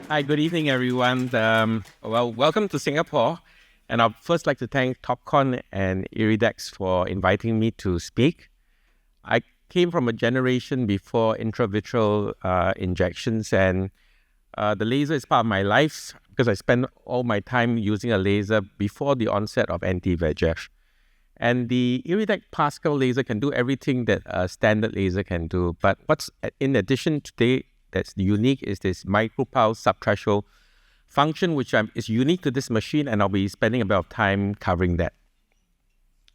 Hi, good evening, everyone. Welcome to Singapore. And I'd first like to thank Topcon and Iridex for inviting me to speak. I came from a generation before intravitreal injections, and the laser is part of my life because I spent all my time using a laser before the onset of anti-VEGF. And the Iridex Pascal laser can do everything that a standard laser can do. But what's in addition today that's unique is this MicroPulse Subthreshold function, which is unique to this machine, and I'll be spending a bit of time covering that.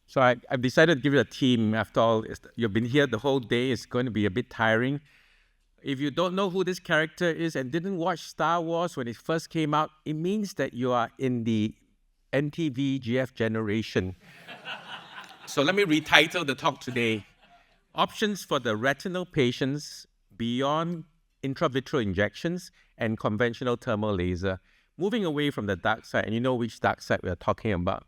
So I've decided to give it a team. After all, you've been here the whole day. It's going to be a bit tiring. If you don't know who this character is and didn't watch Star Wars when it first came out, it means that you are in the anti-VEGF generation. So let me retitle the talk today. Options for the retinal patients beyond intravitreal injections and conventional thermal laser, moving away from the dark side. And you know which dark side we're talking about.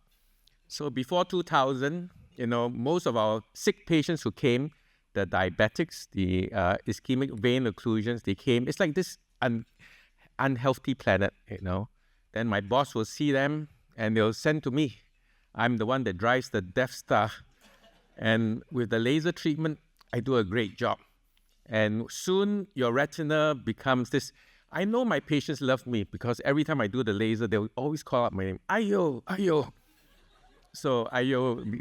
So before 2000, most of our sick patients who came, the diabetics, the ischemic vein occlusions, they came. It's like this unhealthy planet, Then my boss will see them and they'll send to me. I'm the one that drives the Death Star. And with the laser treatment, I do a great job. And soon your retina becomes this. I know my patients love me because every time I do the laser, they'll always call out my name, Ayo, Ayo. So Ayo,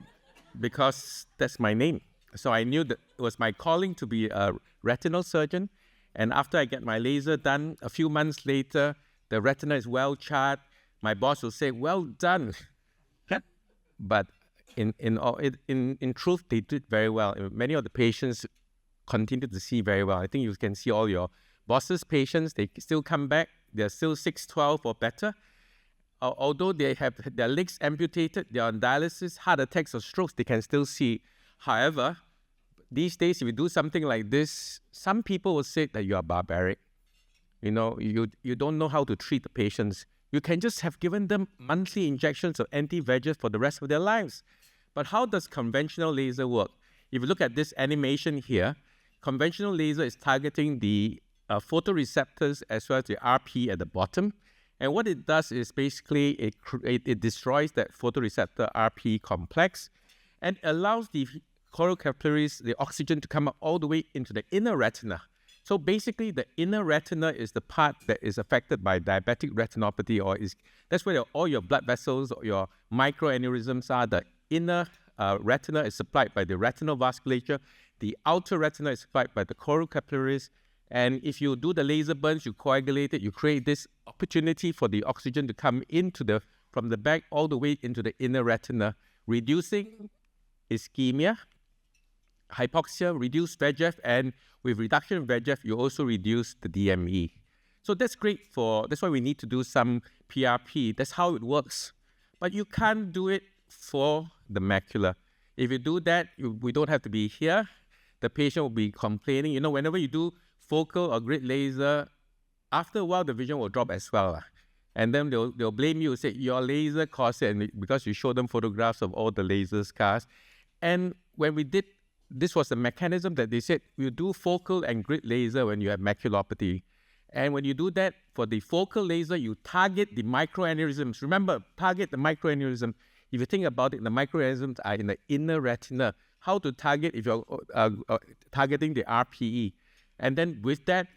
because that's my name. So I knew that it was my calling to be a retinal surgeon. And after I get my laser done, a few months later, the retina is well charred. My boss will say, well done. But in truth, they did very well. Many of the patients continue to see very well. I think you can see all your boss's patients, they still come back. They're still 6'12" or better. Although they have their legs amputated, they're on dialysis, heart attacks or strokes, they can still see. However, these days, if you do something like this, some people will say that you are barbaric. You don't know how to treat the patients. You can just have given them monthly injections of anti-VEGF for the rest of their lives. But how does conventional laser work? If you look at this animation here, conventional laser is targeting the photoreceptors as well as the RP at the bottom. And what it does is basically it destroys that photoreceptor RP complex and allows the choroid capillaries, the oxygen, to come up all the way into the inner retina. So basically, the inner retina is the part that is affected by diabetic retinopathy, that's where all your blood vessels or your microaneurysms are. The inner retina is supplied by the retinal vasculature. The outer retina is supplied by the choroid capillaries. And if you do the laser burns, you coagulate it, you create this opportunity for the oxygen to come from the back all the way into the inner retina, reducing ischemia, hypoxia, reduce VEGF, and with reduction of VEGF, you also reduce the DME. So that's great that's why we need to do some PRP. That's how it works. But you can't do it for the macula. If you do that, we don't have to be here. The patient will be complaining. Whenever you do focal or grid laser, after a while, the vision will drop as well. And then they'll blame you, say, your laser caused it, and because you show them photographs of all the laser scars. And when we did, this was the mechanism that they said, you do focal and grid laser when you have maculopathy. And when you do that, for the focal laser, you target the microaneurysms. Remember, target the microaneurysm. If you think about it, the microaneurysms are in the inner retina. How to target if you're targeting the RPE. And then with that,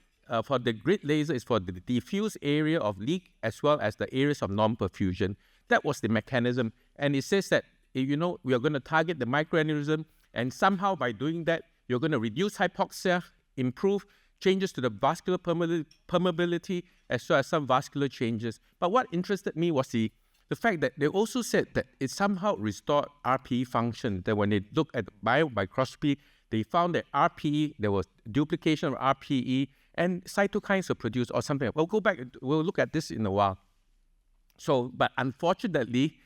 for the grid laser, is for the diffuse area of leak as well as the areas of non-perfusion. That was the mechanism. And it says that, we are going to target the microaneurysm, and somehow by doing that, you're going to reduce hypoxia, improve changes to the vascular permeability, as well as some vascular changes. But what interested me was the fact that they also said that it somehow restored RPE function, that when they looked at biomicroscopy, they found that RPE, there was duplication of RPE, and cytokines were produced or something. We'll look at this in a while. But unfortunately,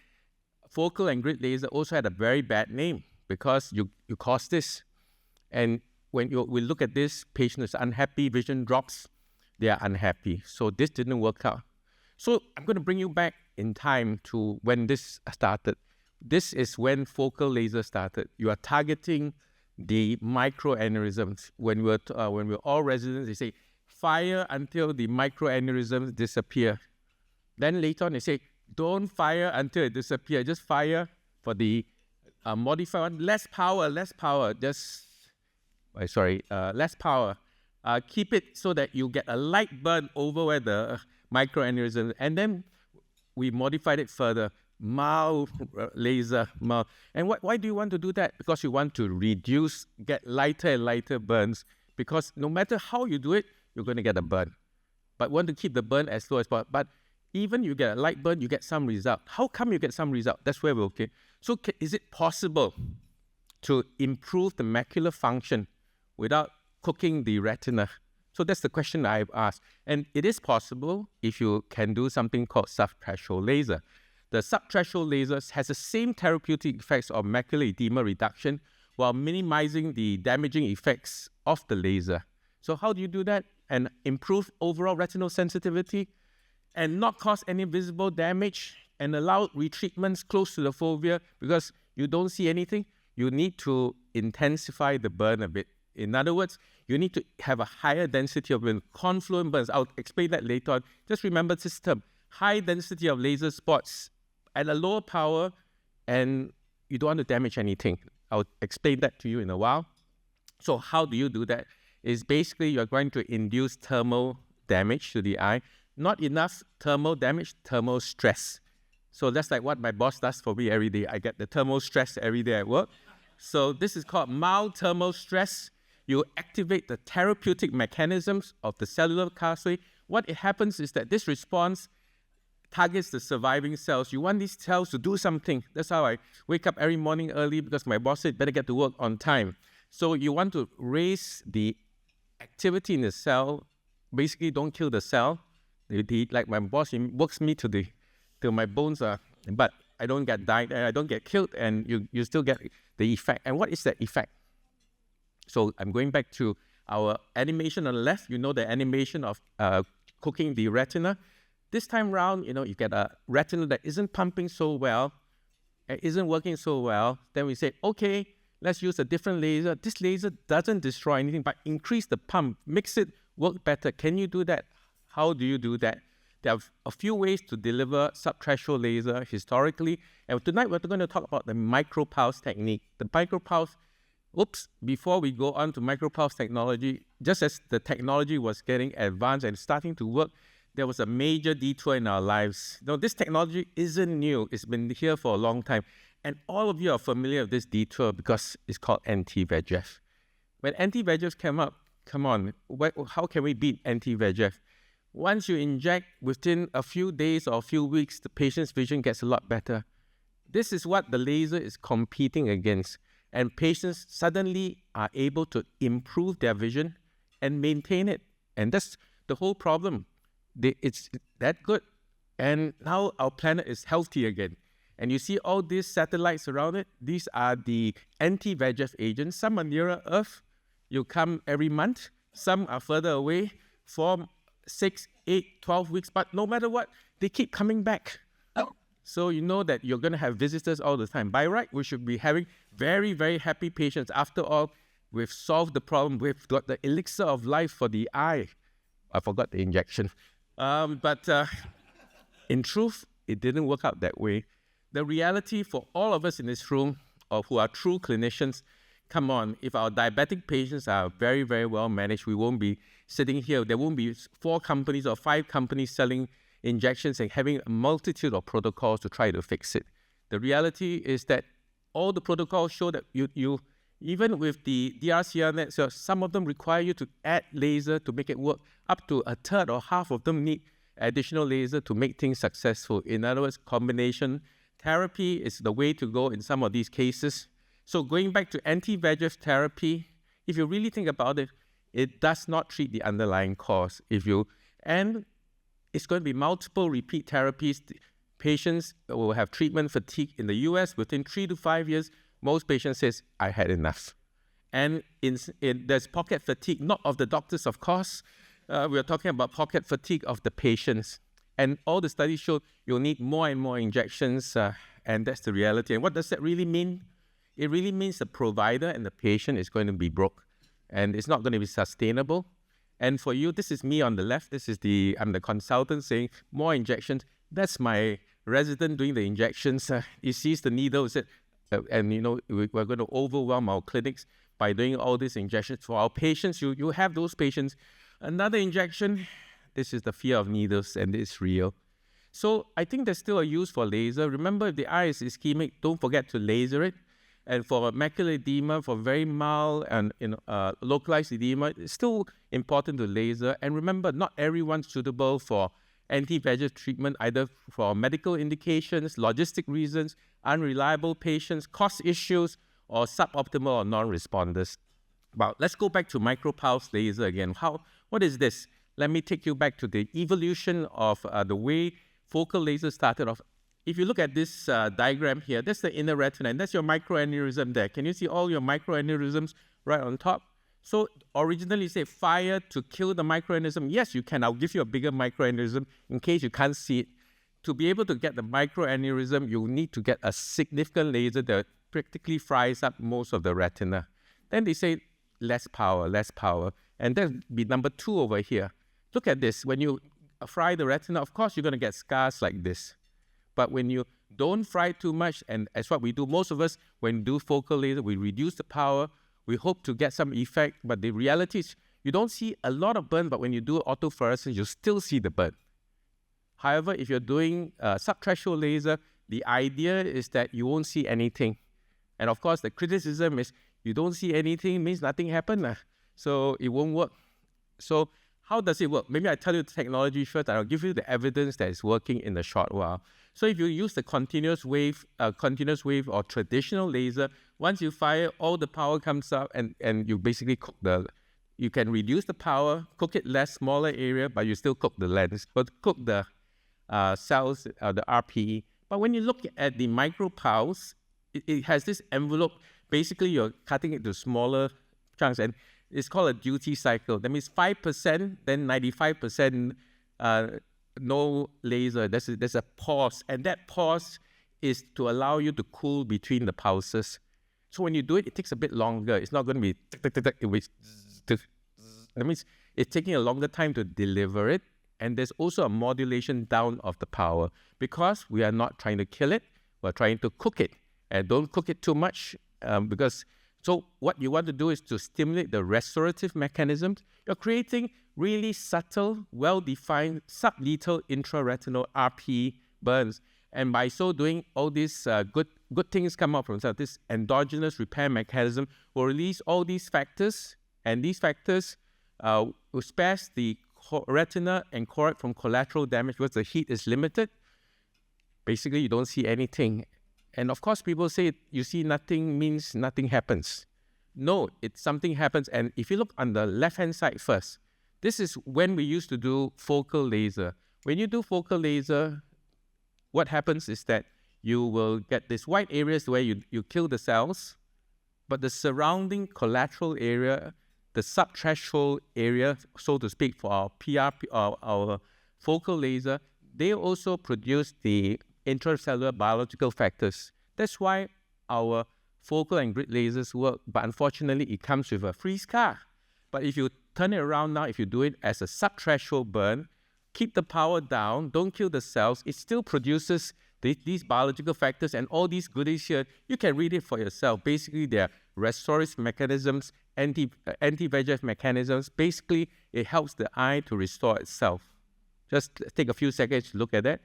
focal and grid laser also had a very bad name because you caused this. And when we look at this, patient is unhappy, vision drops, they are unhappy. So this didn't work out. So I'm going to bring you back in time to when this started. This is when focal laser started. You are targeting the microaneurysms. When we're all residents, they say, fire until the microaneurysms disappear. Then later on, they say, don't fire until it disappears. Just fire for the modified one. Less power. Less power. Keep it so that you get a light burn over where the microaneurysm. And then we modified it further. Mild laser, mild. And why do you want to do that? Because you want to reduce, get lighter and lighter burns. Because no matter how you do it, you're going to get a burn. But want to keep the burn as low as possible. But even you get a light burn, you get some result. How come you get some result? That's where we're okay. So is it possible to improve the macular function without cooking the retina? So that's the question I've asked. And it is possible if you can do something called subthreshold laser. The subthreshold lasers has the same therapeutic effects of macular edema reduction while minimizing the damaging effects of the laser. So how do you do that? And improve overall retinal sensitivity and not cause any visible damage and allow retreatments close to the fovea because you don't see anything. You need to intensify the burn a bit. In other words, you need to have a higher density of burn, confluent burns. I'll explain that later on. Just remember this term, high density of laser spots at a lower power, and you don't want to damage anything. I'll explain that to you in a while. So how do you do that? Is basically you're going to induce thermal damage to the eye. Not enough thermal damage, thermal stress. So that's like what my boss does for me every day. I get the thermal stress every day at work. So this is called mild thermal stress. You activate the therapeutic mechanisms of the cellular pathway. What it happens is that this response targets the surviving cells. You want these cells to do something. That's how I wake up every morning early because my boss said better get to work on time. So you want to raise the activity in the cell. Basically, don't kill the cell. Like my boss, he works me till my bones are, but I don't get died, I don't get killed, and you still get the effect. And what is that effect? So I'm going back to our animation on the left. You know the animation of cooking the retina. This time round, you get a retina that isn't pumping so well, isn't working so well. Then we say, okay, let's use a different laser. This laser doesn't destroy anything, but increase the pump, makes it work better. Can you do that? How do you do that? There are a few ways to deliver subthreshold laser historically. And tonight we're going to talk about the MicroPulse technique. The MicroPulse, before we go on to MicroPulse technology, just as the technology was getting advanced and starting to work, there was a major detour in our lives. Now, this technology isn't new. It's been here for a long time. And all of you are familiar with this detour because it's called anti-VEGF. When anti-VEGF came up, come on, how can we beat anti-VEGF? Once you inject, within a few days or a few weeks, the patient's vision gets a lot better. This is what the laser is competing against. And patients suddenly are able to improve their vision and maintain it. And that's the whole problem. It's that good. And now our planet is healthy again. And you see all these satellites around it. These are the anti-VEGF agents. Some are nearer Earth. You come every month. Some are further away, 4, 6, 8, 12 weeks. But no matter what, they keep coming back. So you know that you're going to have visitors all the time. By right, we should be having very, very happy patients. After all, we've solved the problem. We've got the elixir of life for the eye. I forgot the injection. But in truth, it didn't work out that way. The reality for all of us in this room, or who are true clinicians, come on, if our diabetic patients are very, very well managed, we won't be sitting here. There won't be 4 companies or 5 companies selling injections and having a multitude of protocols to try to fix it. The reality is that all the protocols show that you even with the DRCR, so some of them require you to add laser to make it work. Up to a third or half of them need additional laser to make things successful. In other words, combination therapy is the way to go in some of these cases. So going back to anti-VEGF therapy, if you really think about it, it does not treat the underlying cause. And it's going to be multiple repeat therapies. Patients will have treatment fatigue. In the US, within 3 to 5 years, most patients says, I had enough. And there's pocket fatigue, not of the doctors, of course. We're talking about pocket fatigue of the patients. And all the studies show you'll need more and more injections, and that's the reality. And what does that really mean? It really means the provider and the patient is going to be broke, and it's not going to be sustainable. And for you, this is me on the left. I'm the consultant saying, more injections. That's my resident doing the injections. He sees the needle, and we're going to overwhelm our clinics by doing all these injections. For our patients, you have those patients. Another injection, this is the fear of needles, and it's real. So I think there's still a use for laser. Remember, if the eye is ischemic, don't forget to laser it. And for macular edema, for very mild and localized edema, it's still important to laser. And remember, not everyone's suitable for anti-VEGF treatment, either for medical indications, logistic reasons, unreliable patients, cost issues, or suboptimal or non-responders. But let's go back to MicroPulse laser again. What is this? Let me take you back to the evolution of the way focal laser started off. If you look at this diagram here, that's the inner retina, and that's your microaneurysm there. Can you see all your microaneurysms right on top? So originally say fire to kill the microaneurysm. Yes, you can. I'll give you a bigger microaneurysm in case you can't see it. To be able to get the microaneurysm, you need to get a significant laser that practically fries up most of the retina. Then they say less power. And that'd be number 2 over here. Look at this. When you fry the retina, of course, you're going to get scars like this. But when you don't fry too much, and that's what we do, most of us, when we do focal laser, we reduce the power, we hope to get some effect, but the reality is you don't see a lot of burn, but when you do autofluorescence, you still see the burn. However, if you're doing subthreshold laser, the idea is that you won't see anything. And of course, the criticism is you don't see anything means nothing happened, so it won't work. So how does it work? Maybe I tell you the technology first, and I'll give you the evidence that it's working in a short while. So if you use the continuous wave or traditional laser, once you fire, all the power comes out, and you basically you can reduce the power, cook it less, smaller area, but you still cook the lens, but cook the cells, the RPE. But when you look at the MicroPulse, it has this envelope. Basically, you're cutting it to smaller chunks, and it's called a duty cycle. That means 5%, then 95% no laser. There's a pause, and that pause is to allow you to cool between the pulses. So when you do it, it takes a bit longer. It's not going to be that means it's taking a longer time to deliver it, and there's also a modulation down of the power because we are not trying to kill it, we're trying to cook it, and don't cook it too much So what you want to do is to stimulate the restorative mechanisms. You're creating really subtle, well-defined, sublethal intraretinal RPE burns. And by so doing, all these good things come out from inside. This endogenous repair mechanism will release all these factors, and these factors will spare the retina and choroid from collateral damage because the heat is limited. Basically, you don't see anything. And of course, people say you see nothing means nothing happens. No, something happens. And if you look on the left-hand side first, this is when we used to do focal laser. When you do focal laser, what happens is that you will get these white areas where you kill the cells, but the surrounding collateral area, the subthreshold area, so to speak, for our PRP, our focal laser, they also produce the intracellular biological factors. That's why our focal and grid lasers work, but unfortunately, it comes with a free scar. But if you turn it around now, if you do it as a subthreshold burn, keep the power down, don't kill the cells, it still produces these biological factors and all these goodies here. You can read it for yourself. Basically, they're restorative mechanisms, anti-VEGF mechanisms. Basically, it helps the eye to restore itself. Just take a few seconds to look at that.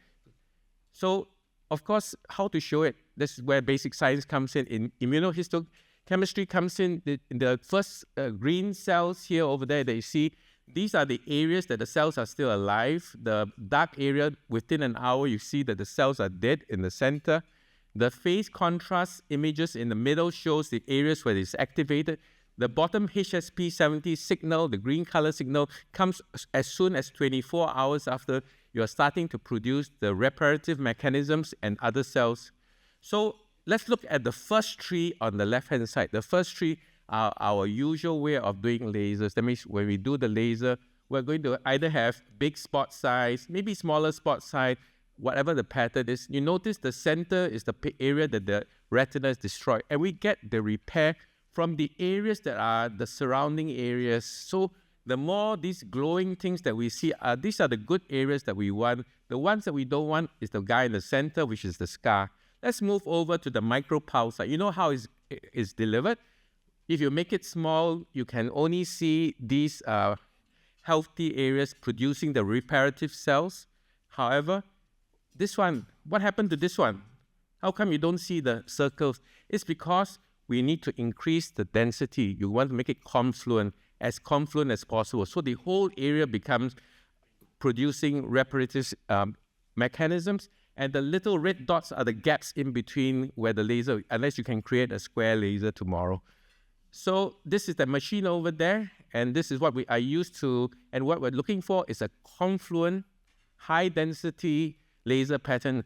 So, of course, how to show it? This is where basic science comes in immunohistochemistry comes in. The first green cells here over there that you see, these are the areas that the cells are still alive. The dark area, within an hour, you see that the cells are dead in the center. The phase contrast images in the middle shows the areas where it's activated. The bottom HSP70 signal, the green color signal, comes as soon as 24 hours after you're starting to produce the reparative mechanisms and other cells. So let's look at the first three on the left-hand side. The first three are our usual way of doing lasers. That means when we do the laser, we're going to either have big spot size, maybe smaller spot size, whatever the pattern is. You notice the center is the area that the retina is destroyed, and we get the repair from the areas that are the surrounding areas. So the more these glowing things that we see, these are the good areas that we want. The ones that we don't want is the guy in the center, which is the scar. Let's move over to the MicroPulse. You know how it's delivered? If you make it small, you can only see these healthy areas producing the reparative cells. However, this one, what happened to this one? How come you don't see the circles? It's because we need to increase the density. You want to make it confluent as possible. So the whole area becomes producing reparative mechanisms, and the little red dots are the gaps in between where the laser, unless you can create a square laser tomorrow. So this is the machine over there, and this is what I used to, and what we're looking for is a confluent, high density laser pattern.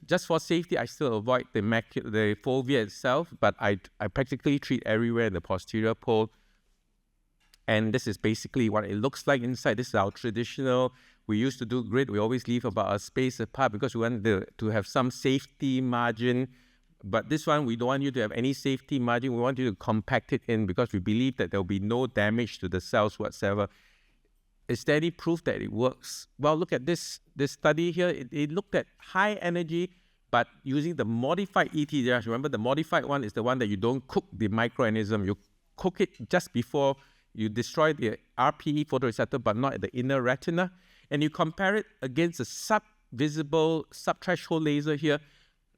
Just for safety, I still avoid the fovea itself, but I practically treat everywhere in the posterior pole. And this is basically what it looks like inside. This is our traditional. We used to do grid. We always leave about a space apart because we want to have some safety margin. But this one, we don't want you to have any safety margin. We want you to compact it in because we believe that there will be no damage to the cells whatsoever. Is there any proof that it works? Well, look at this study here. It looked at high energy, but using the modified ETDRS. Remember, the modified one is the one that you don't cook the microorganism. You cook it just before you destroy the RPE photoreceptor, but not at the inner retina. And you compare it against the sub-visible, sub-threshold laser here,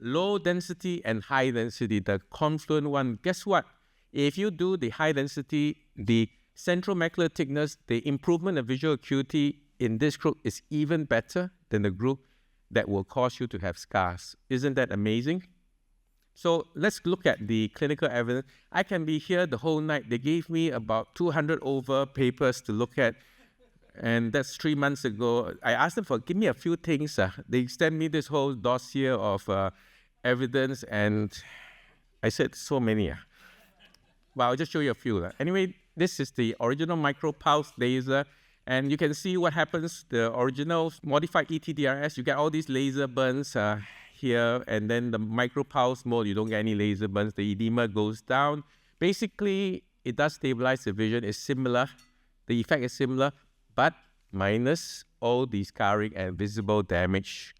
low density and high density, the confluent one. Guess what? If you do the high density, the central macular thickness, the improvement of visual acuity in this group is even better than the group that will cause you to have scars. Isn't that amazing? So let's look at the clinical evidence. I can be here the whole night. They gave me about 200 over papers to look at, and that's 3 months ago. I asked them give me a few things. They sent me this whole dossier of evidence, and I said, so many. Well, I'll just show you a few. Anyway, this is the original MicroPulse laser, and you can see what happens. The original modified ETDRS, you get all these laser burns here, and then the MicroPulse mode, you don't get any laser burns. The edema goes down. Basically, it does stabilize the vision. It's similar. The effect is similar, but minus all the scarring and visible damage.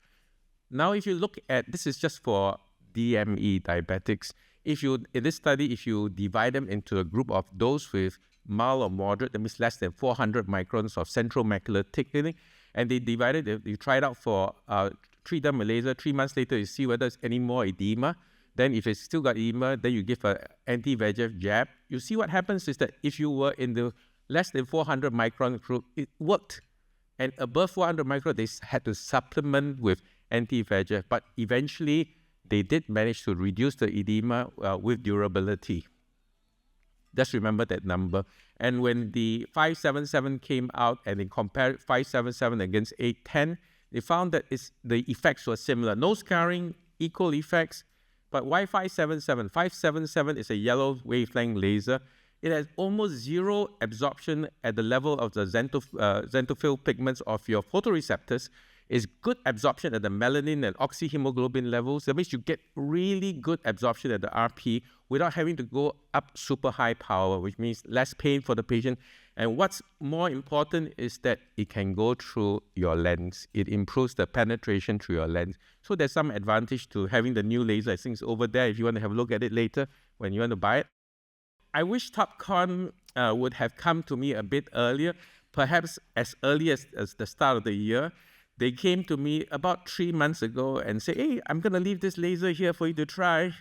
Now, if you look at, this is just for DME, diabetics. In this study, if you divide them into a group of those with mild or moderate, that means less than 400 microns of central macular thickening, and they divided, you try it out for treat them with laser. 3 months later, you see whether there's any more edema. Then if it's still got edema, then you give an anti-VEGF jab. You see what happens is that if you were in the less than 400 micron group, it worked. And above 400 micron, they had to supplement with anti-VEGF. But eventually, they did manage to reduce the edema with durability. Just remember that number. And when the 577 came out and they compared 577 against 810, they found that the effects were similar. No scarring, equal effects. But why 577? 577 is a yellow wavelength laser. It has almost zero absorption at the level of the xanthophyll pigments of your photoreceptors. It's good absorption at the melanin and oxyhemoglobin levels. That means you get really good absorption at the RP without having to go up super high power, which means less pain for the patient. And what's more important is that it can go through your lens. It improves the penetration through your lens. So there's some advantage to having the new laser. I think it's over there if you want to have a look at it later when you want to buy it. I wish Topcon would have come to me a bit earlier, perhaps as early as the start of the year. They came to me about 3 months ago and say, hey, I'm going to leave this laser here for you to try.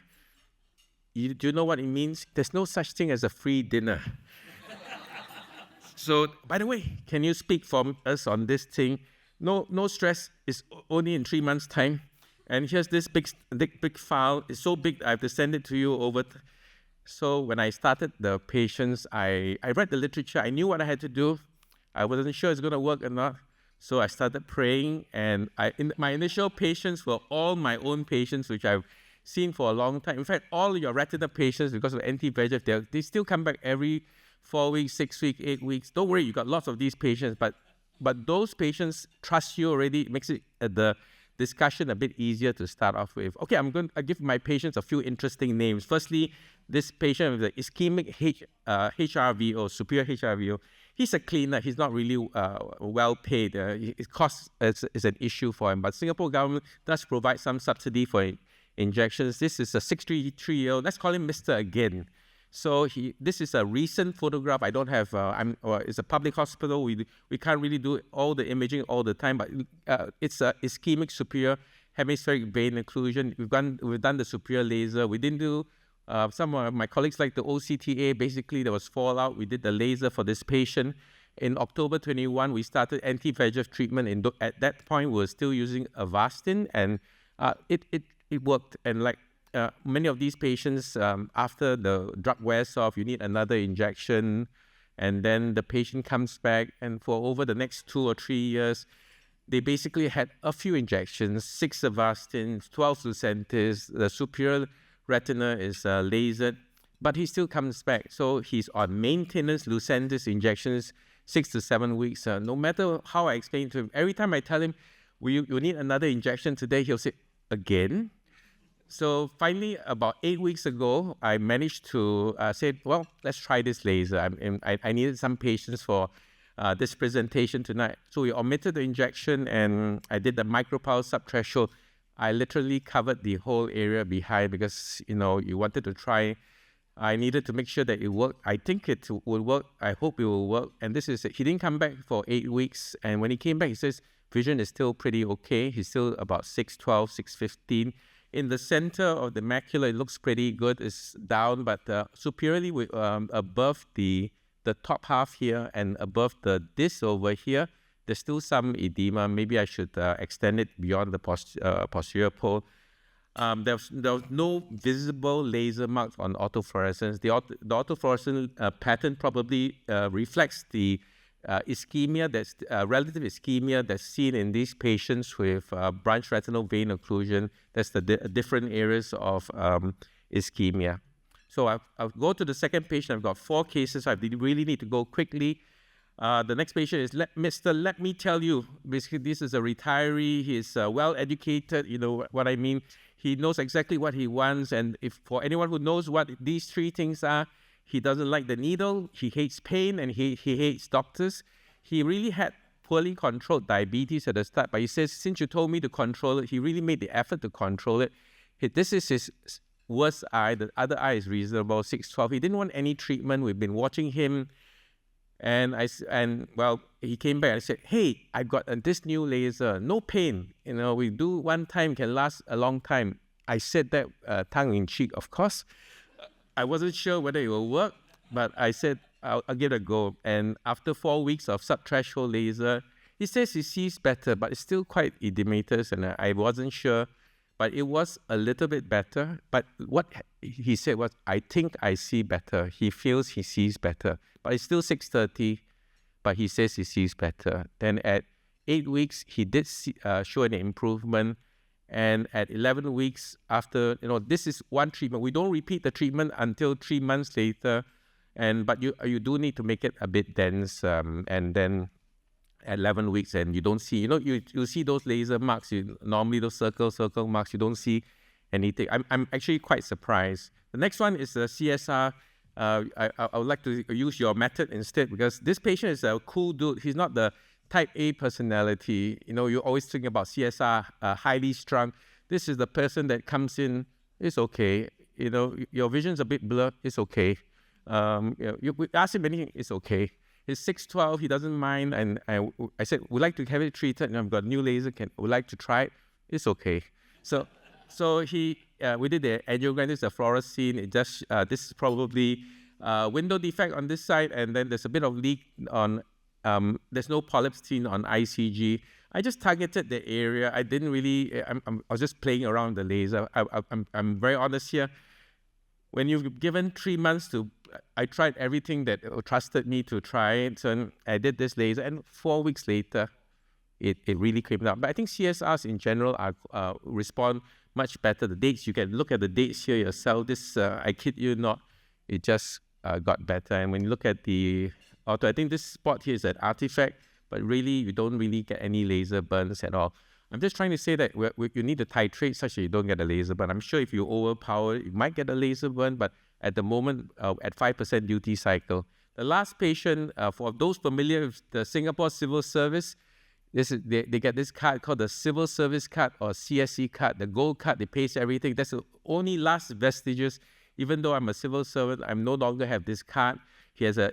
Do you know what it means? There's no such thing as a free dinner. So, by the way, can you speak for us on this thing? No stress. It's only in 3 months' time. And here's this big file. It's so big, I have to send it to you over. So when I started the patients, I read the literature. I knew what I had to do. I wasn't sure it's going to work or not. So I started praying, and my initial patients were all my own patients, which I've seen for a long time. In fact, all your retina patients, because of anti-VEGF, they still come back every 4 weeks, 6 weeks, 8 weeks. Don't worry, you got lots of these patients, but those patients trust you already. It makes it the discussion a bit easier to start off with. Okay, I give my patients a few interesting names. Firstly, this patient with the ischemic HRVO, superior HRVO, he's a cleaner. He's not really well paid. It costs is an issue for him. But Singapore government does provide some subsidy for injections. This is a 63-year-old. Let's call him Mr. Again. So this is a recent photograph. I don't have. It's a public hospital. We can't really do all the imaging all the time. But it's a ischemic superior hemispheric vein occlusion. We've done the superior laser. We didn't do. Some of my colleagues like the OCTA. Basically, there was fallout. We did the laser for this patient. In October 21, we started anti-VEGF treatment. At that point, we were still using Avastin, and it worked. And like many of these patients, after the drug wears off, you need another injection, and then the patient comes back. And for over the next 2 or 3 years, they basically had a few injections, 6 Avastins, 12 Lucentis. The superior retina is lasered, but he still comes back. So he's on maintenance Lucentis injections 6 to 7 weeks. No matter how I explain to him, every time I tell him, you need another injection today, he'll say, again? So finally, about 8 weeks ago, I managed to say, well, let's try this laser. I needed some patience for this presentation tonight. So we omitted the injection, and I did the MicroPulse Subthreshold. I literally covered the whole area behind because, you wanted to try. I needed to make sure that it worked. I think it will work. I hope it will work. And he didn't come back for 8 weeks. And when he came back, he says, vision is still pretty okay. He's still about 612, 615. In the center of the macula, it looks pretty good. It's down, but superiorly above the top half here and above the disc over here, there's still some edema. Maybe I should extend it beyond the posterior pole. There was no visible laser marks on autofluorescence. The autofluorescent pattern probably reflects the ischemia, that's relative ischemia that's seen in these patients with branch retinal vein occlusion. That's the different areas of ischemia. So I'll go to the second patient. I've got 4 cases. I really need to go quickly. The next patient is let me tell you. Basically, this is a retiree. He's well educated. You know what I mean. He knows exactly what he wants. And if for anyone who knows what these 3 things are, he doesn't like the needle, he hates pain, and he hates doctors. He really had poorly controlled diabetes at the start, but he says, since you told me to control it, he really made the effort to control it. This is his worst eye. The other eye is reasonable, 612. He didn't want any treatment. We've been watching him. And he came back and I said, hey, I got this new laser, no pain. We do one time, can last a long time. I said that tongue in cheek, of course. I wasn't sure whether it will work, but I said, I'll give it a go. And after 4 weeks of subthreshold laser, he says he sees better, but it's still quite edematous, and I wasn't sure. But it was a little bit better. But what he said was, I think I see better. He feels he sees better. But it's still 6:30, but he says he sees better. Then at 8 weeks, he did show an improvement. And at 11 weeks after, this is one treatment. We don't repeat the treatment until 3 months later. But you do need to make it a bit dense. And then at 11 weeks, and you don't see, you see those laser marks. Normally those circle marks, you don't see anything. I'm actually quite surprised. The next one is the CSR. I would like to use your method instead, because this patient is a cool dude. He's not the type A personality. You're always thinking about CSR, highly strung. This is the person that comes in, it's okay. Your vision's a bit blurred, it's okay. You ask him anything, it's okay. He's 612, he doesn't mind. And I said, we'd like to have it treated, and I've got a new laser, would like to try it, it's okay. So we did the angiogram, this is a fluorescein. This is probably window defect on this side, and then there's a bit of leak on. There's no polyps seen on ICG. I just targeted the area. I didn't really. I was just playing around the laser. I'm very honest here. When you've given 3 months I tried everything that trusted me to try it. So I did this laser, and 4 weeks later, it really came down. But I think CSRs in general respond much better. The dates, you can look at the dates here yourself. This, I kid you not, it just got better. And when you look at the auto, I think this spot here is an artifact, but really you don't really get any laser burns at all. I'm just trying to say that you need to titrate such that you don't get a laser burn. I'm sure if you overpower it, you might get a laser burn, but at the moment, at 5% duty cycle. The last patient, for those familiar with the Singapore Civil Service, they get this card called the Civil Service Card or CSC card, the gold card. They pays everything. That's the only last vestiges. Even though I'm a civil servant, I no longer have this card. He has a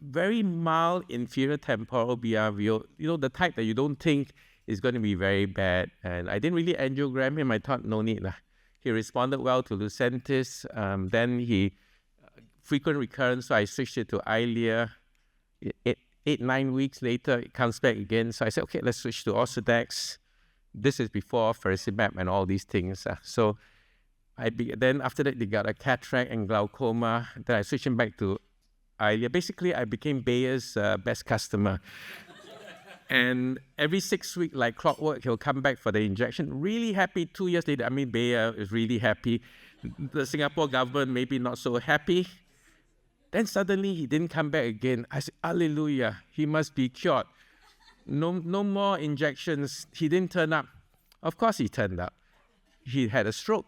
very mild inferior temporal BRVO, the type that you don't think is going to be very bad. And I didn't really angiogram him. I thought no need. He responded well to Lucentis. Then he frequent recurrence, so I switched it to Eylea. 8-9 weeks later, it comes back again. So I said, okay, let's switch to Iridex. This is before faricimab and all these things. So then after that, they got a cataract and glaucoma. Then I switched him back to Eylea. Basically, I became Bayer's best customer. And every 6 weeks, like clockwork, he'll come back for the injection. Really happy 2 years later. I mean, Bayer is really happy. The Singapore government maybe not so happy. Then suddenly he didn't come back again. I said, hallelujah, he must be cured. No more injections. He didn't turn up. Of course he turned up. He had a stroke.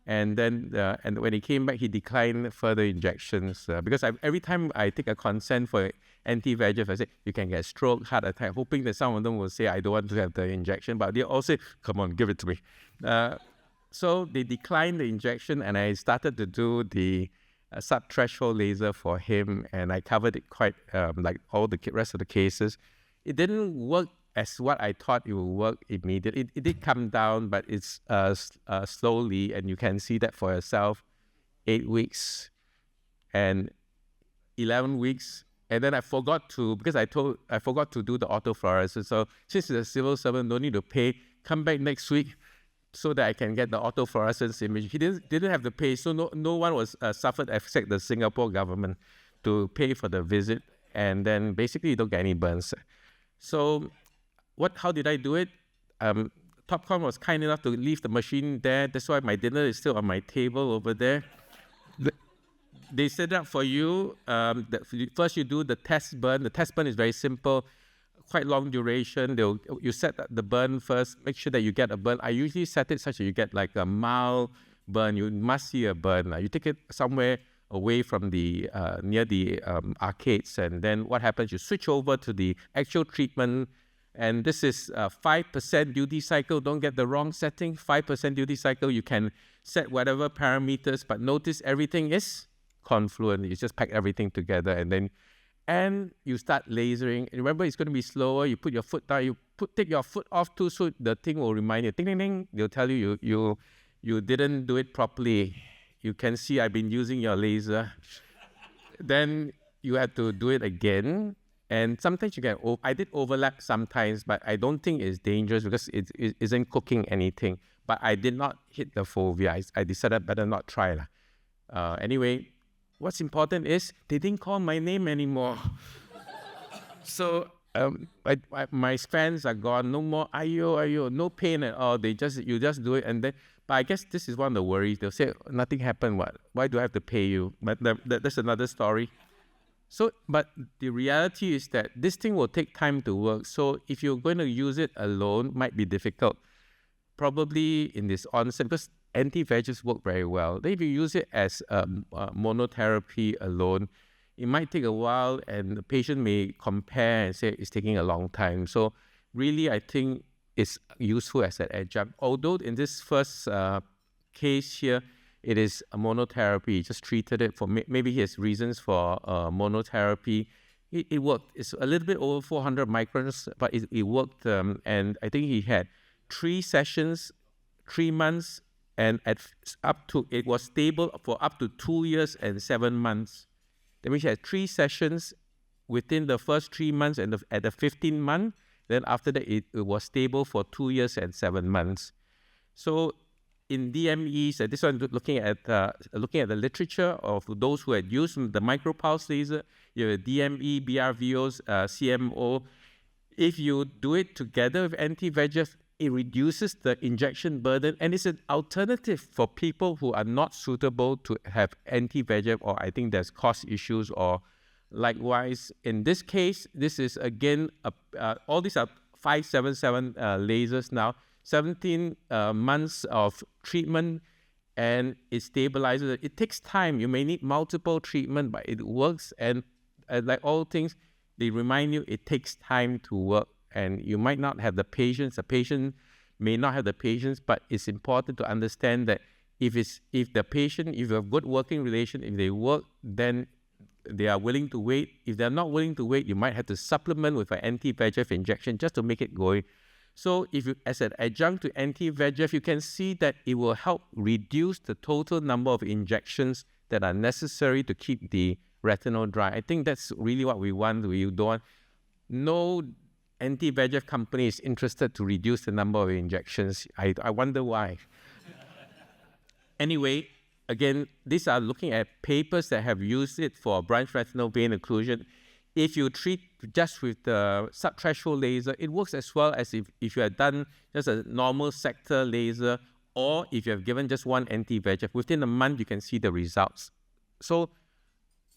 And then and when he came back, he declined further injections. Because every time I take a consent for anti-VEGF, I say, you can get stroke, heart attack, hoping that some of them will say, I don't want to have the injection. But they all say, come on, give it to me. So they declined the injection, and I started to do the subthreshold laser for him, and I covered it quite like all the rest of the cases. It didn't work as what I thought it would work immediately. It did come down, but it's slowly, and you can see that for yourself. 8 weeks and 11 weeks, and then I forgot to do the autofluorescence. So since the civil servant don't need to pay, come back next week so that I can get the autofluorescence image. He didn't have to pay, so no one was suffered except the Singapore government to pay for the visit, and then basically you don't get any burns. So how did I do it? Topcon was kind enough to leave the machine there. That's why my dinner is still on my table over there. They set it up for you. First you do the test burn. The test burn is very simple, quite long duration. You set the burn first, make sure that you get a burn. I usually set it such that you get like a mild burn. You must see a burn. You take it somewhere away from the near the arcades, and then what happens, you switch over to the actual treatment, and this is 5% duty cycle. Don't get the wrong setting. 5% duty cycle. You can set whatever parameters, but notice everything is confluent. You just pack everything together, and you start lasering. Remember, it's going to be slower. You put your foot down. Take your foot off too, so the thing will remind you. Ding, ding, ding. They'll tell you didn't do it properly. You can see I've been using your laser. Then you have to do it again. And sometimes I did overlap sometimes, but I don't think it's dangerous because it isn't cooking anything. But I did not hit the fovea. I decided better not try. Anyway, what's important is they didn't call my name anymore. So my fans are gone. No more ayo, no pain at all. You just do it, and then. But I guess this is one of the worries. They'll say nothing happened. What? Why do I have to pay you? But that's another story. So, but the reality is that this thing will take time to work. So if you're going to use it alone, might be difficult. Probably in this onset, because anti-VEGFs work very well. Then if you use it as monotherapy alone, it might take a while, and the patient may compare and say it's taking a long time. So really, I think it's useful as an adjunct. Although in this first case here, it is a monotherapy. He just treated it for maybe he has reasons for monotherapy. It worked. It's a little bit over 400 microns, but it worked. And I think he had 3 sessions, 3 months, and it was stable for up to 2 years and 7 months. That means he had 3 sessions within the first 3 months, and at the 15th month. Then after that, it was stable for 2 years and 7 months. So in DMEs, this one looking at the literature of those who had used the MicroPulse laser, you have DME, BRVOs, CMO. If you do it together with anti-VEGF, it reduces the injection burden, and it's an alternative for people who are not suitable to have anti-VEGF, or I think there's cost issues, or likewise, in this case, this is again, all these are 577 lasers now, 17 months of treatment, and it stabilizes. It takes time. You may need multiple treatment, but it works. And like all things, they remind you it takes time to work, and you might not have the patience. The patient may not have the patience, but it's important to understand that if the patient, if you have good working relation, if they work, then they are willing to wait. If they're not willing to wait, you might have to supplement with an anti-VEGF injection just to make it going. So if you, as an adjunct to anti-VEGF, you can see that it will help reduce the total number of injections that are necessary to keep the retinal dry. I think that's really what we want. We don't want, no anti-VEGF company is interested to reduce the number of injections. I wonder why. Anyway, again, these are looking at papers that have used it for branch retinal vein occlusion. If you treat just with the subthreshold laser, it works as well as if you had done just a normal sector laser, or if you have given just one anti-VEGF. Within a month, you can see the results. So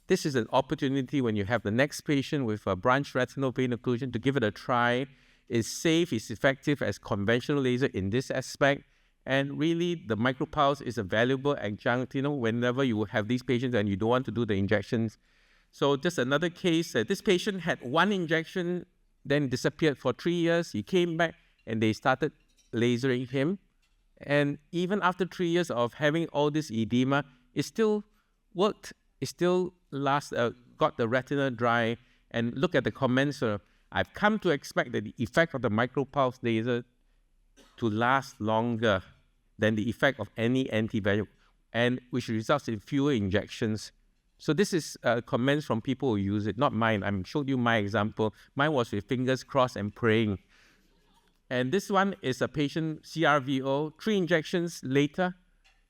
this is an opportunity when you have the next patient with a branch retinal vein occlusion to give it a try. It's safe, it's effective as conventional laser in this aspect. And really, the MicroPulse is a valuable adjunct, whenever you have these patients and you don't want to do the injections. So just another case, this patient had one injection, then disappeared for 3 years. He came back and they started lasering him. And even after 3 years of having all this edema, it still worked. It still got the retina dry. And look at the comments. I've come to expect that the effect of the MicroPulse laser to last longer than the effect of any anti-VEGF, and which results in fewer injections. So this is comments from people who use it, not mine. I'm showing you my example. Mine was with fingers crossed and praying. And this one is a patient, CRVO, 3 injections later.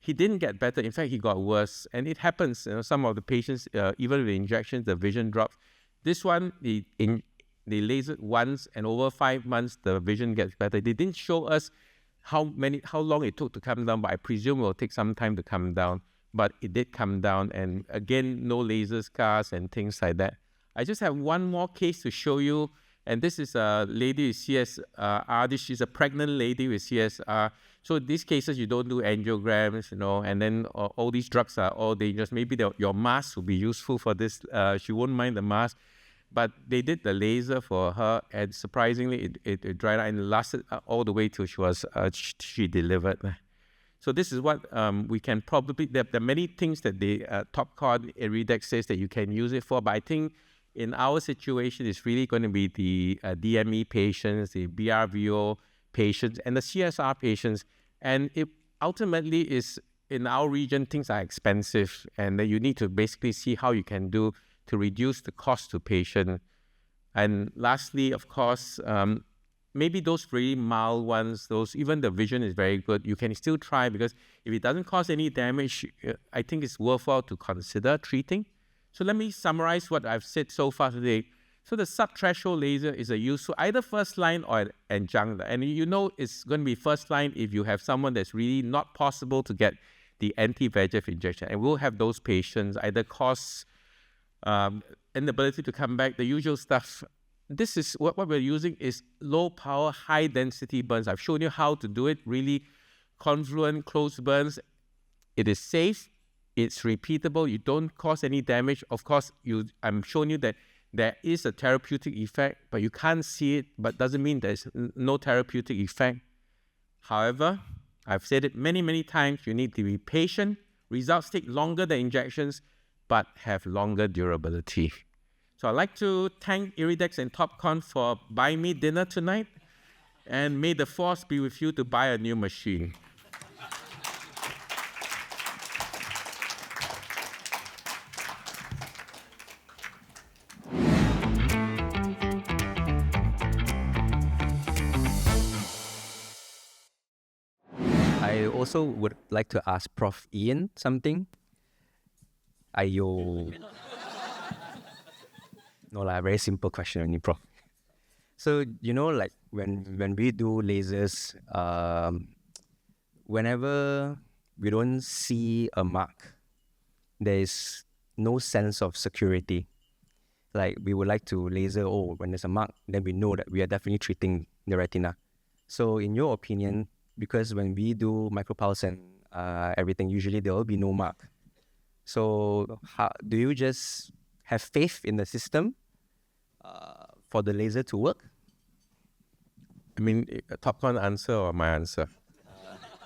He didn't get better. In fact, he got worse. And it happens, some of the patients, even with injections, the vision drops. This one, they lasered once, and over 5 months, the vision gets better. They didn't show us how long it took to come down, but I presume it will take some time to come down. But it did come down, and again, no laser scars and things like that. I just have one more case to show you, and this is a lady with CSR. She's a pregnant lady with CSR. So these cases, you don't do angiograms, and then all these drugs are all dangerous. Maybe your mask will be useful for this. She won't mind the mask. But they did the laser for her, and surprisingly, it dried out and lasted all the way till she delivered. So this is what we can probably, there are many things that the Topcon Iridex says that you can use it for, but I think in our situation, it's really going to be the DME patients, the BRVO patients, and the CSR patients. And it ultimately is, in our region, things are expensive, and you need to basically see how you can do to reduce the cost to patient. And lastly, of course, maybe those really mild ones, even the vision is very good, you can still try, because if it doesn't cause any damage, I think it's worthwhile to consider treating. So let me summarize what I've said so far today. So the subthreshold laser is a useful either first line or adjunct. And it's going to be first line if you have someone that's really not possible to get the anti-VEGF injection. And we'll have those patients either cause inability to come back, the usual stuff. This is what we're using is low power, high density burns. I've shown you how to do it, really confluent, close burns. It is safe, it's repeatable, you don't cause any damage. Of course, I'm showing you that there is a therapeutic effect, but you can't see it, but doesn't mean there's no therapeutic effect. However, I've said it many, many times, you need to be patient. Results take longer than injections, but have longer durability. So I'd like to thank Iridex and Topcon for buying me dinner tonight, and may the force be with you to buy a new machine. I also would like to ask Prof. Ian something. Ayo. No, very simple question only, Prof. So, like when we do lasers, whenever we don't see a mark, there is no sense of security. Like we would like to laser, when there's a mark, then we know that we are definitely treating the retina. So in your opinion, because when we do MicroPulse and everything, usually there will be no mark. So how do you just have faith in the system for the laser to work? I mean, a Topcon answer or my answer?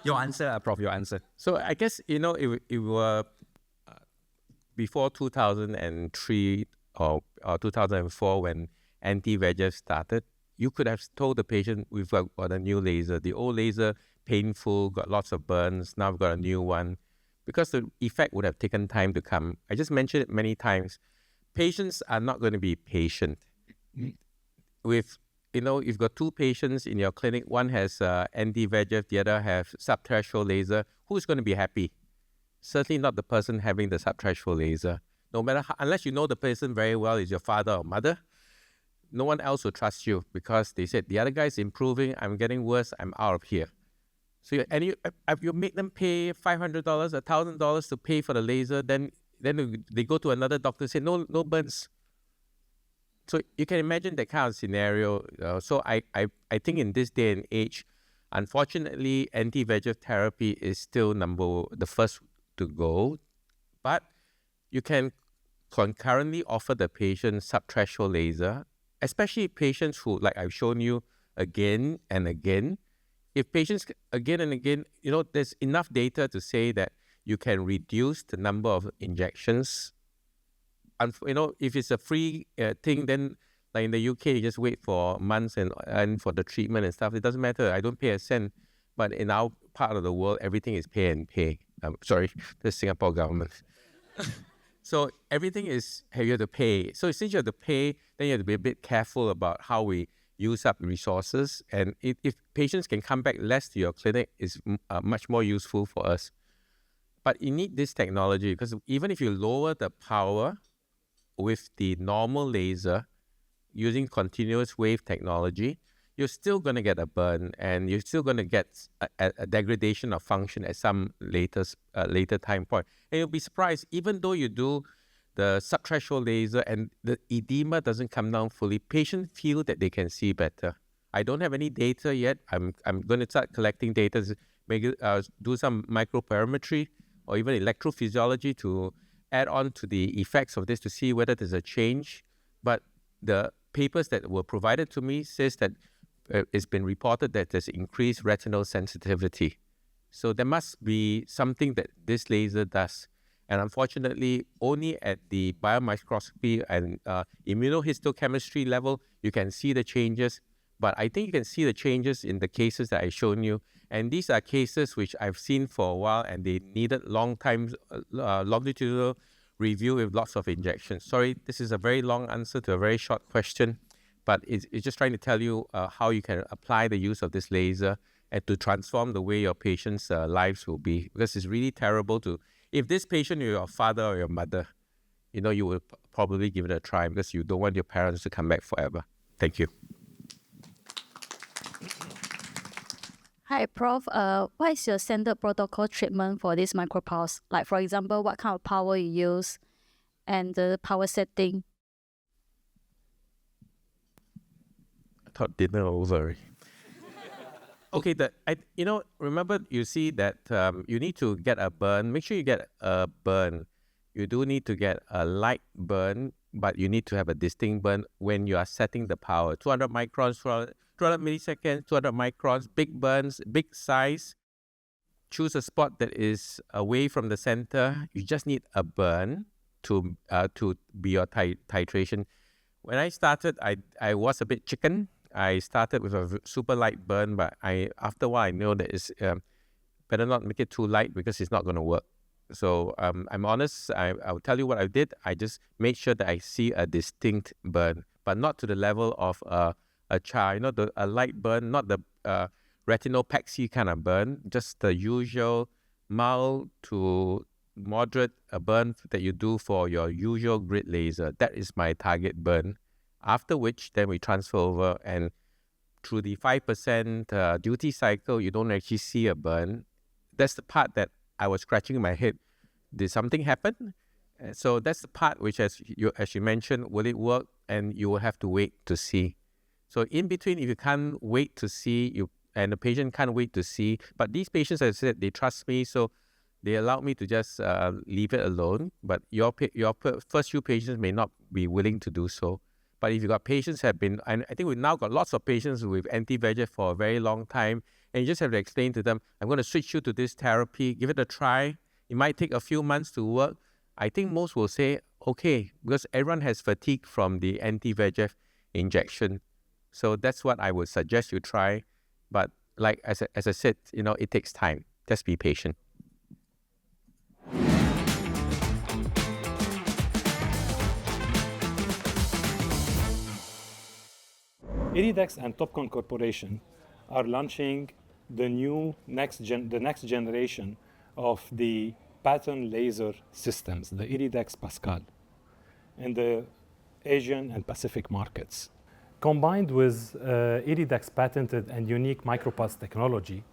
Your answer, Prof, your answer. So I guess, it were before 2003 or 2004 when anti-VEGF started, you could have told the patient, we've got a new laser. The old laser, painful, got lots of burns. Now we've got a new one. Because the effect would have taken time to come. I just mentioned it many times. Patients are not going to be patient. With, you've got two patients in your clinic. One has anti-VEGF, the other has subthreshold laser. Who's going to be happy? Certainly not the person having the subthreshold laser. No matter how, unless you know the person very well, is your father or mother, no one else will trust you because they said, the other guy is improving, I'm getting worse, I'm out of here. So you make them pay $500, $1,000 to pay for the laser, then they go to another doctor and say, no burns. So you can imagine that kind of scenario. So I think in this day and age, unfortunately, anti-VEGF therapy is still the first to go, but you can concurrently offer the patient subthreshold laser, especially patients who, like I've shown you again and again. If patients again and again, there's enough data to say that you can reduce the number of injections. And if it's a free thing, then like in the UK, you just wait for months and for the treatment and stuff. It doesn't matter. I don't pay a cent. But in our part of the world, everything is pay and pay. Sorry, the Singapore government. So everything is you have to pay. So since you have to pay, then you have to be a bit careful about how we use up resources. And if patients can come back less to your clinic, it's much more useful for us. But you need this technology because even if you lower the power with the normal laser using continuous wave technology, you're still going to get a burn and you're still going to get a degradation of function at some later time point. And you'll be surprised, even though you do the subthreshold laser and the edema doesn't come down fully, patients feel that they can see better. I don't have any data yet. I'm going to start collecting data, maybe do some microperimetry or even electrophysiology to add on to the effects of this to see whether there's a change. But the papers that were provided to me says that it's been reported that there's increased retinal sensitivity. So there must be something that this laser does. And unfortunately, only at the biomicroscopy and immunohistochemistry level, you can see the changes. But I think you can see the changes in the cases that I've shown you. And these are cases which I've seen for a while, and they needed longitudinal review with lots of injections. Sorry, this is a very long answer to a very short question, but it's just trying to tell you how you can apply the use of this laser and to transform the way your patients' lives will be. Because it's really terrible if this patient is your father or your mother, you will probably give it a try because you don't want your parents to come back forever. Thank you. Hi, Prof. What is your standard protocol treatment for this MicroPulse? Like, for example, what kind of power you use and the power setting? I thought dinner over. Okay, remember you see that you need to get a burn. Make sure you get a burn. You do need to get a light burn, but you need to have a distinct burn when you are setting the power. 200 microns, 200 milliseconds, 200 microns, big burns, big size. Choose a spot that is away from the center. You just need a burn to be your titration. When I started, I was a bit chicken. I started with a super light burn, but after a while I know that it's better not make it too light because it's not going to work. So I'm honest. I'll tell you what I did. I just made sure that I see a distinct burn, but not to the level of a char. A light burn, not the retinal PEXI kind of burn, just the usual mild to moderate burn that you do for your usual grid laser. That is my target burn. After which, then we transfer over, and through the 5% duty cycle, you don't actually see a burn. That's the part that I was scratching my head. Did something happen? So that's the part which, as you mentioned, will it work? And you will have to wait to see. So in between, if you can't wait to see, and the patient can't wait to see, but these patients, as I said, they trust me, so they allowed me to just leave it alone. But your first few patients may not be willing to do so. But if you got patients have been, and I think we've now got lots of patients with anti-VEGF for a very long time, and you just have to explain to them, I'm going to switch you to this therapy, give it a try. It might take a few months to work. I think most will say, okay, because everyone has fatigue from the anti-VEGF injection. So that's what I would suggest you try. But like as I said, it takes time. Just be patient. Iridex and Topcon Corporation are launching the next generation of the pattern laser systems, the Iridex Pascal, in the Asian and Pacific markets. Combined with Iridex patented and unique MicroPulse technology,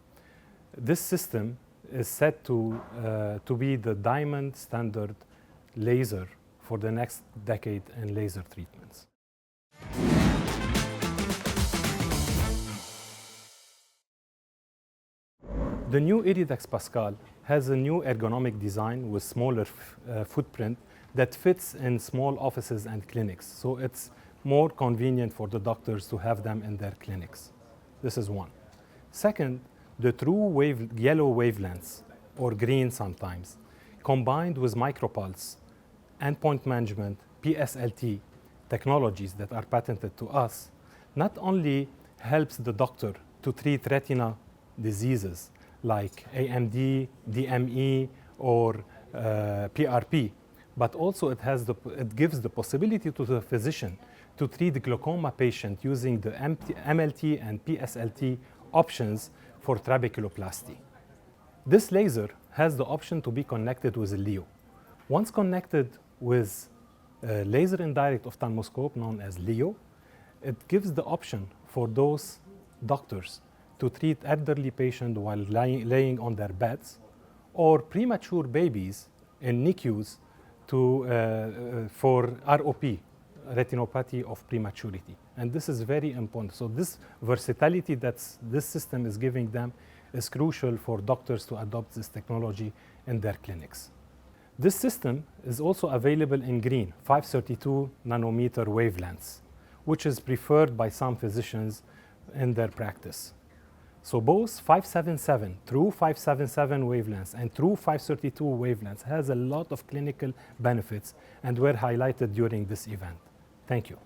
this system is set to be the diamond standard laser for the next decade in laser treatments. The new Iridex Pascal has a new ergonomic design with smaller footprint that fits in small offices and clinics. So it's more convenient for the doctors to have them in their clinics. This is one. Second, the true yellow wavelengths, or green sometimes, combined with MicroPulse, endpoint management, PSLT technologies that are patented to us, not only helps the doctor to treat retina diseases like AMD, DME, or PRP, but also it gives the possibility to the physician to treat the glaucoma patient using the MLT and PSLT options for trabeculoplasty. This laser has the option to be connected with a LEO. Once connected with a laser indirect ophthalmoscope known as LEO, it gives the option for those doctors to treat elderly patients while laying on their beds, or premature babies in NICUs for ROP, retinopathy of prematurity. And this is very important. So this versatility that this system is giving them is crucial for doctors to adopt this technology in their clinics. This system is also available in green, 532 nanometer wavelengths, which is preferred by some physicians in their practice. So both 577, true 577 wavelengths and true 532 wavelengths has a lot of clinical benefits and were highlighted during this event. Thank you.